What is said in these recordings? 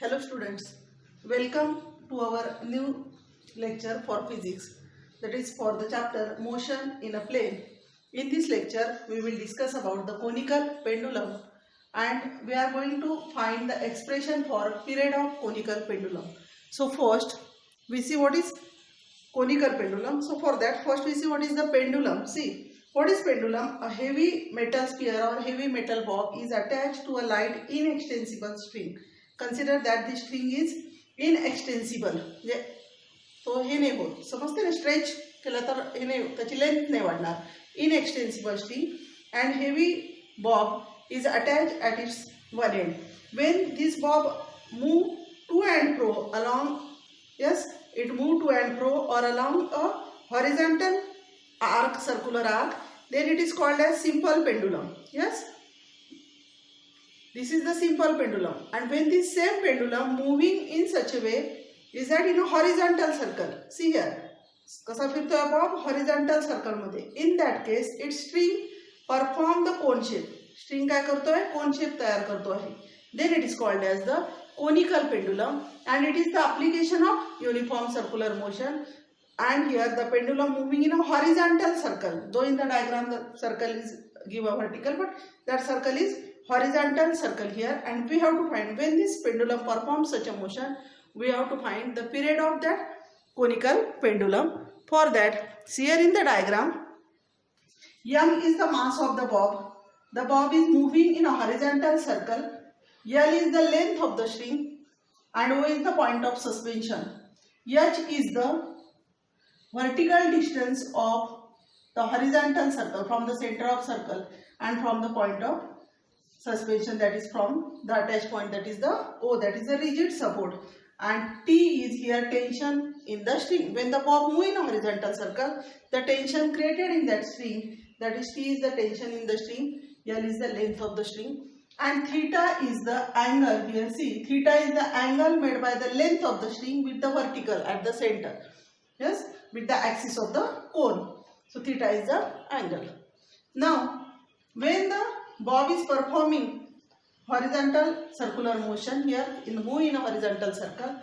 Hello students, welcome to our new lecture for physics, that is for the chapter motion in a plane. In this lecture we will discuss about the conical pendulum and we are going to find the expression for period of conical pendulum. So first we see what is conical pendulum. So for that first we see what is the pendulum. See what is pendulum? A heavy metal sphere or heavy metal bob is attached to a light inextensible string. Consider that the string is inextensible. तो हे नाही होत, समजते ना, stretch केला तर हे नाही, त्याची length नाही वाढणार. इनएक्सटेन्सिबल string and heavy bob is attached at its one end. When this bob move to and fro along, yes, it move to and fro or along a horizontal arc, circular arc, then it is called as simple pendulum. Yes, this is the simple pendulum. And when this same pendulum moving in such a way is that in a horizontal circle, see here, कसा फिरतोय Bob horizontal circle मध्ये. In that case it string perform the cone shape. String काय करतोय, cone shape तयार करतो आहे. Then it is called as the conical pendulum and it is the application of uniform circular motion. And here the pendulum moving in a horizontal circle, though in the diagram the circle is given vertical, but that circle is horizontal circle here. And we have to find when this pendulum performs such a motion, we have to find the period of that conical pendulum. For that, see here in the diagram, m is the mass of the bob. The bob is moving in a horizontal circle. L is the length of the string and O is the point of suspension. H is the vertical distance of the horizontal circle from the center of circle and from the point of suspension, that is from the attached point, that is the O, that is the rigid support. And T is here tension in the string. When the bob move in a horizontal circle, the tension created in that string, that is T is the tension in the string, L is the length of the string, and theta is the angle here. See, theta is the angle made by the length of the string with the vertical at the center, yes, with the axis of the cone. So theta is the angle. Now when the bob is performing horizontal circular motion, here in move in a horizontal circle,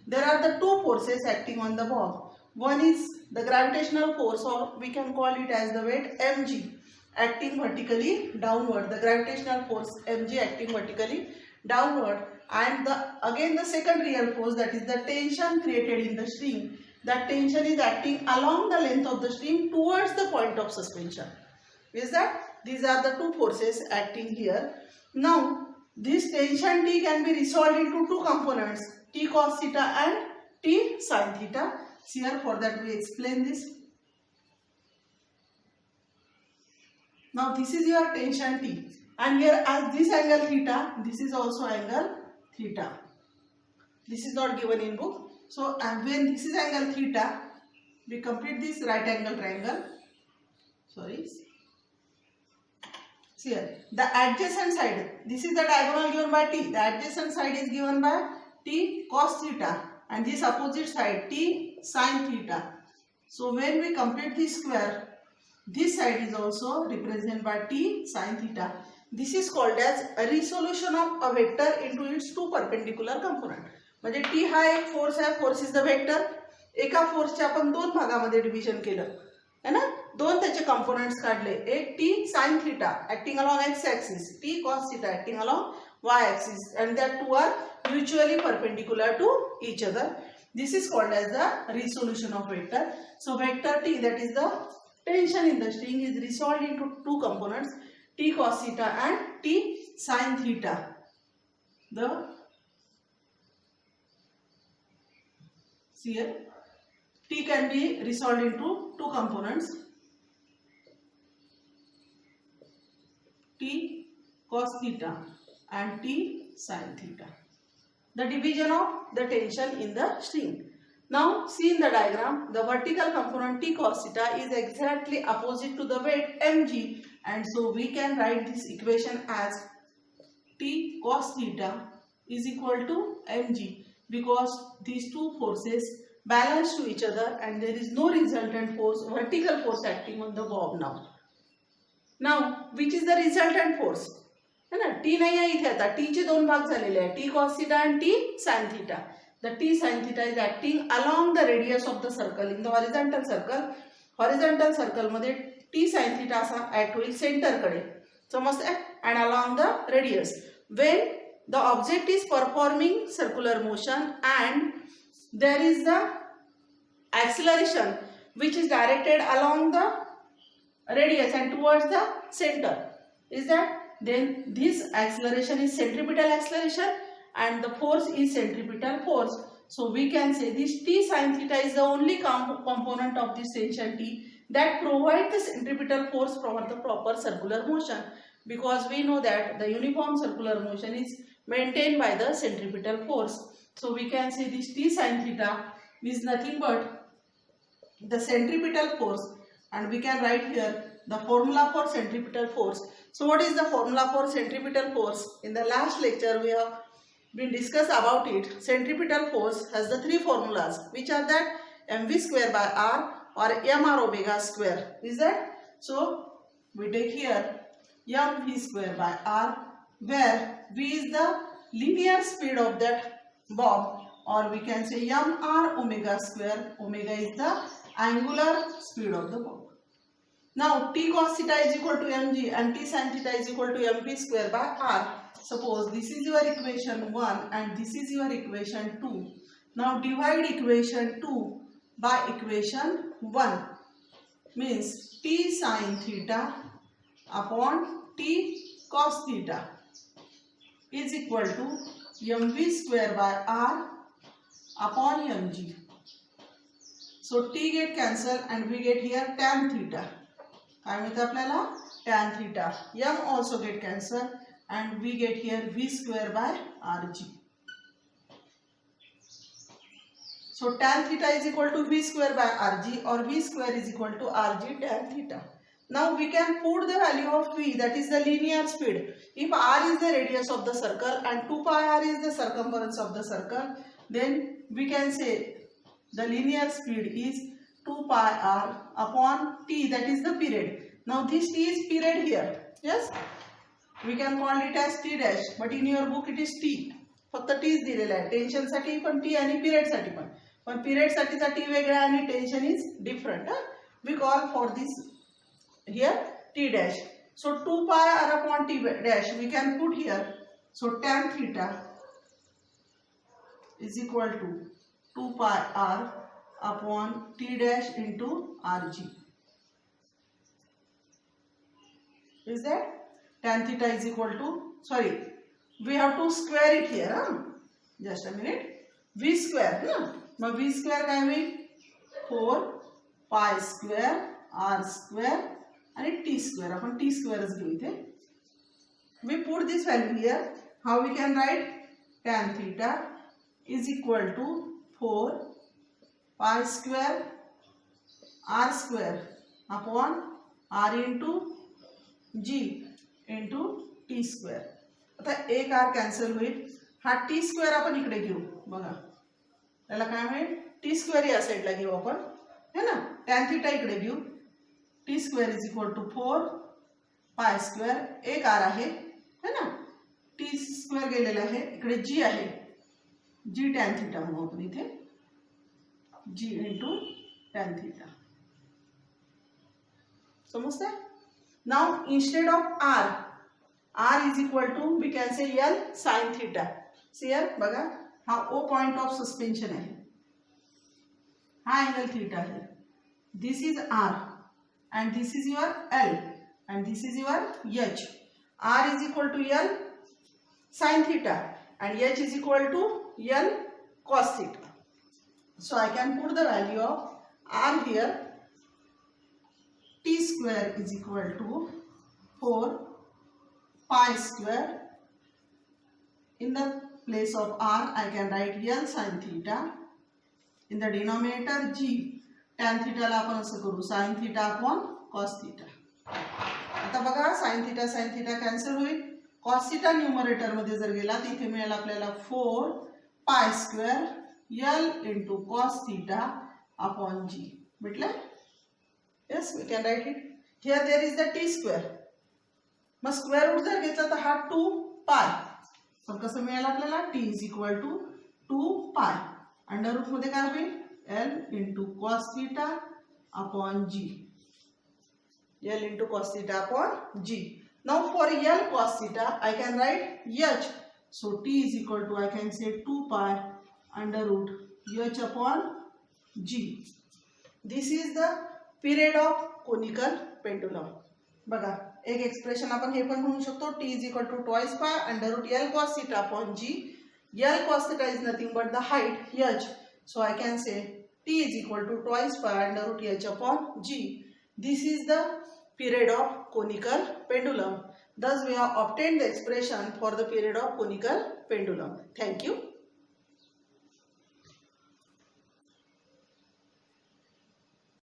there are the two forces acting on the bob. One is the gravitational force, or we can call it as the weight mg, acting vertically downward. The gravitational force mg acting vertically downward, and again the second real force, that is the tension created in the string. That tension is acting along the length of the string towards the point of suspension. Is that these are the two forces acting here. Now this tension T can be resolved into two components, T cos theta and T sin theta. See here, for that we explain this. Now this is your tension T, and here as this angle theta, this is also angle theta. This is not given in book. So and when this is angle theta, we complete this right angle triangle. Sorry. See here, the adjacent side, this is the diagonal given by T. The adjacent side is given by T cos theta, and this opposite side T sin theta. So when we complete this square, this side is also represented by T sin theta. This is called as a resolution of a vector into its two perpendicular component. म्हणजे T हा एक force आहे, force is the vector. एका फोर्सचे आपण दोन भागामध्ये division केलं है ना, दोन त्याचे कंपोनेंट्स काढले. एक T sin theta acting along x axis, T cos theta acting along y axis, and that two are mutually perpendicular to each other. This is called as the resolution of vector. So vector T, that is the tension in the string, is resolved into two components, T cos theta and T sin theta. See here, T can be resolved into two components, T cos theta and T sin theta. The division of the tension in the string. Now see in the diagram, the vertical component T cos theta is exactly opposite to the weight mg, and so we can write this equation as T cos theta is equal to mg, because these two forces balance to each other and there is no resultant force, vertical force acting on the bob now. Now which is the resultant force? है ना. T नाही आहे इथे. आता टीचे दोन भाग झालेले आहे, टी कॉस थिटा आणि T sine theta. The T sine theta is acting along the radius of the circle in the horizontal circle. Horizontal circle मध्ये टी साइन थिटा असा ऍक्ट होईल सेंटरकडे, समजतंय, and along the radius. When the object is performing circular motion and there is the acceleration which is directed along the radius and towards the center, is that then this acceleration is centripetal acceleration and the force is centripetal force. So we can say this t sin theta is the only component of this tension T that provides the centripetal force for the proper circular motion, because we know that the uniform circular motion is maintained by the centripetal force. So we can say this t sin theta is nothing but the centripetal force, and we can write here the formula for centripetal force. So what is the formula for centripetal force? In the last lecture we have been discussed about it. Centripetal force has the three formulas, which are that mv square by r or mr omega square, is that. So we take here mv square by r, where v is the linear speed of that bob, or we can say mr omega square, omega is the angular speed of the bob. Now t cos theta is equal to mg and t sin theta is equal to mv square by r. Suppose this is your equation 1 and this is your equation 2. Now divide equation 2 by equation 1, means t sin theta upon t cos theta is equal to mv square by r upon mg. So t get cancel and we get here tan theta. काय मिळतं आपल्याला? tan theta. M also get cancel and we get here v square by rg. So tan theta is equal to v square by rg, or v square is equal to rg tan theta. Now we can put the value of v, that is the linear speed. If r is the radius of the circle and 2 pi r is the circumference of the circle, then we can say the linear speed is 2 pi r upon t, that is the period. Now this t is period here. Yes, we can call it as t dash, but in your book it is t. फक्त t दिलेला आहे. Tension साठी पण t आणि period साठी पण period साठीचा t वेगळा आणि tension is different. We call for this here t dash. So 2 pi r upon t dash we can put here. So tan theta is equal to 2 pi r upon t dash into rg. Is that tan theta is equal to, sorry, we have to square it here. Just a minute. V square, mug v square काय होईल? 4 pi square r square आणि t square. आपण t square च घेऊ इथे. We put this value here. How we can write? Tan theta is equal to 4 pi square r square upon r into g into t square. आता एक r cancel होईल. हा t square आपण इकडे घेऊ. बघा त्याला काय होईल? t square या साईडला घेऊ आपण, है ना. tan theta इकडे घेऊ. t square is equal to 4 pi square, एक r आहे, है ना. t square गेलेला आहे, इकडे g आहे, g tan theta म्हणू आपण इथे, g into tan theta. समजतंय? Now instead of r is equal to, we can say L sin theta. See here, बघा हा O point of suspension आहे, हा angle theta आहे. This is r and this is your L and this is your H. R is equal to L sin theta and H is equal to L cos theta. So I can put the value of r here. T square is equal to 4 pi square. In the place of r I can write L sin theta. In the denominator g, tan theta ला आपण असं करू sin theta upon cos theta. आता बघा sin theta cancel होईल. cos theta numerator मध्ये जर गेला तर इथे मिळेल आपल्याला 4 pi square L into cos theta upon g. म्हटलं? Yes, we can write it. Here there is the t square. मग स्क्वेअर रूट जर घेतला तर हा 2 पाय, तर कसं मिळेल आपल्याला t is equal to 2 pi. Under root मध्ये काय होईल l into cos theta upon g. L into cos theta upon g. Now for L cos theta, I can write h. So t is equal to, I can say 2 pi under root h upon g. This is the period of conical pendulum. बघा एक expression आपण हे पण म्हणू शकतो, t is equal to twice pi under root L cos theta upon g. L cos theta is nothing but the height h. So I can say t is equal to twice pi under root h upon g. This is the period of conical pendulum. Thus we have obtained the expression for the period of conical pendulum. Thank you.